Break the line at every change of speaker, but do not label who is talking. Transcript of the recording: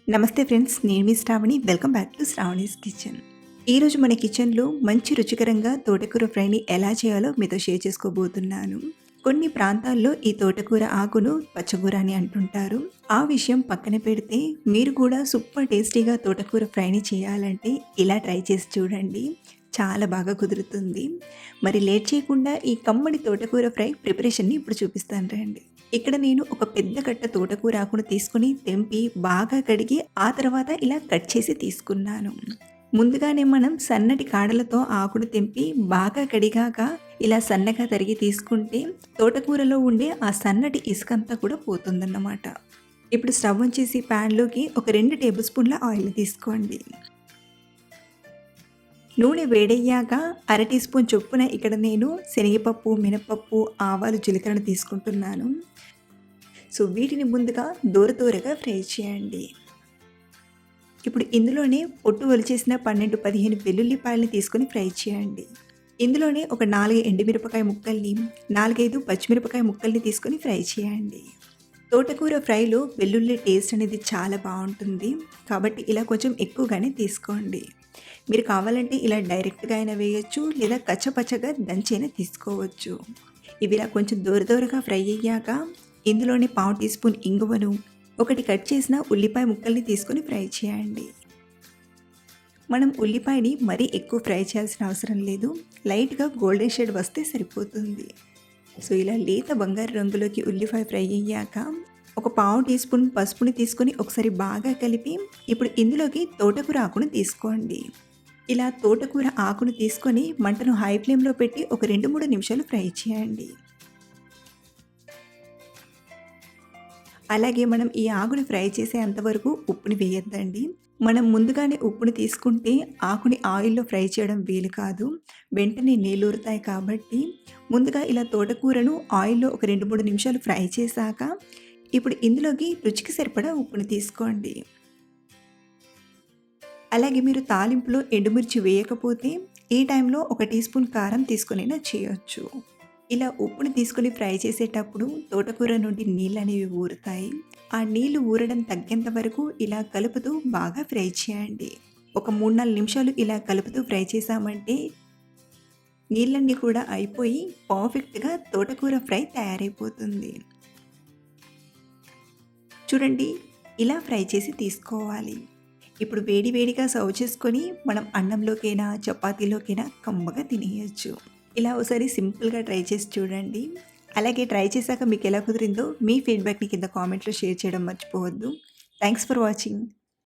నమస్తే ఫ్రెండ్స్, నేను మీ Sravani. Welcome back to Sravani's kitchen. ఈరోజు మన కిచెన్లో మంచి రుచికరంగా తోటకూర ఫ్రైని ఎలా చేయాలో మీతో షేర్ చేసుకోబోతున్నాను. కొన్ని ప్రాంతాల్లో ఈ తోటకూర ఆకును పచ్చకూర అని అంటుంటారు. ఆ విషయం పక్కన పెడితే మీరు కూడా సూపర్ టేస్టీగా తోటకూర ఫ్రైని చేయాలంటే ఇలా ట్రై చేసి చూడండి. చాలా బాగా కుదురుతుంది. మరి లేట్ చేయకుండా ఈ కమ్మడి తోటకూర ఫ్రై ప్రిపరేషన్ని ఇప్పుడు చూపిస్తాను రండి. ఇక్కడ నేను ఒక పెద్ద కట్ట తోటకూర ఆకును తీసుకుని తెంపి బాగా కడిగి ఆ తర్వాత ఇలా కట్ చేసి తీసుకున్నాను. ముందుగానే మనం సన్నటి కాడలతో ఆకును తెంపి బాగా కడిగాక ఇలా సన్నగా తరిగి తీసుకుంటే తోటకూరలో ఉండే ఆ సన్నటి ఇసుకంతా కూడా పోతుందన్నమాట. ఇప్పుడు స్టవ్ ఆన్ చేసి ప్యాన్లోకి ఒక 2 టేబుల్ స్పూన్ల ఆయిల్ తీసుకోండి. నూనె వేడయ్యాక 1/2 టీ స్పూన్ చొప్పున ఇక్కడ నేను శనగపప్పు, మినపప్పు, ఆవాలు, జీలకర్రను తీసుకుంటున్నాను. సో వీటిని ముందుగా దూరగా ఫ్రై చేయండి. ఇప్పుడు ఇందులోనే పొట్టు ఒలిచేసిన 12-15 వెల్లుల్లిపాయలని తీసుకొని ఫ్రై చేయండి. ఇందులోనే ఒక 4 ఎండుమిరపకాయ ముక్కల్ని, 4-5 పచ్చిమిరపకాయ ముక్కల్ని తీసుకొని ఫ్రై చేయండి. తోటకూర ఫ్రైలో వెల్లుల్లి టేస్ట్ అనేది చాలా బాగుంటుంది కాబట్టి ఇలా కొంచెం ఎక్కువగానే తీసుకోండి. మీరు కావాలంటే ఇలా డైరెక్ట్గా అయినా వేయచ్చు, లేదా కచ్చపచ్చగా దంచైనా తీసుకోవచ్చు. ఇవి ఇలా కొంచెం దూరగా ఫ్రై అయ్యాక ఇందులోనే 1/4 టీ స్పూన్ ఇంగువను, 1 కట్ చేసిన ఉల్లిపాయ ముక్కల్ని తీసుకొని ఫ్రై చేయండి. మనం ఉల్లిపాయని మరీ ఎక్కువ ఫ్రై చేయాల్సిన అవసరం లేదు, లైట్గా గోల్డెన్ షేడ్ వస్తే సరిపోతుంది. సో ఇలా లేత బంగారు రంగులోకి ఉల్లిపాయ ఫ్రై అయ్యాక ఒక 1/2 టీ స్పూన్ పసుపుని తీసుకొని ఒకసారి బాగా కలిపి ఇప్పుడు ఇందులోకి తోటకూర ఆకును తీసుకోండి. ఇలా తోటకూర ఆకును తీసుకొని మంటను హై ఫ్లేమ్లో పెట్టి ఒక 2-3 నిమిషాలు ఫ్రై చేయండి. అలాగే మనం ఈ ఆకుని ఫ్రై చేసేంతవరకు ఉప్పుని వేయొద్దండి. మనం ముందుగానే ఉప్పుని తీసుకుంటే ఆకుని ఆయిల్లో ఫ్రై చేయడం వీలు కాదు, వెంటనే నీళ్ళూరుతాయి. కాబట్టి ముందుగా ఇలా తోటకూరను ఆయిల్లో ఒక 2-3 నిమిషాలు ఫ్రై చేశాక ఇప్పుడు ఇందులోకి రుచికి సరిపడా ఉప్పుని తీసుకోండి. అలాగే మీరు తాలింపులో ఎండుమిర్చి వేయకపోతే ఈ టైంలో 1 టీ స్పూన్ కారం తీసుకునైనా చేయొచ్చు. ఇలా ఉప్పుని తీసుకొని ఫ్రై చేసేటప్పుడు తోటకూర నుండి నీళ్ళు అనేవి ఊరుతాయి. ఆ నీళ్లు ఊరడం తగ్గేంత వరకు ఇలా కలుపుతూ బాగా ఫ్రై చేయండి. ఒక 3-4 నిమిషాలు ఇలా కలుపుతూ ఫ్రై చేసామంటే నీళ్ళన్నీ కూడా అయిపోయి పర్ఫెక్ట్గా తోటకూర ఫ్రై తయారైపోతుంది. చూడండి, ఇలా ఫ్రై చేసి తీసుకోవాలి. ఇప్పుడు వేడిగా సర్వ్ చేసుకొని మనం అన్నంలోకైనా చపాతీలోకైనా కమ్మగా తినేయచ్చు. ఇలా ఒకసారి సింపుల్గా ట్రై చేసి చూడండి. అలాగే ట్రై చేశాక మీకు ఎలా కుదిరిందో మీ ఫీడ్బ్యాక్ని కింద కామెంట్లో షేర్ చేయడం మర్చిపోవద్దు. Thanks for watching.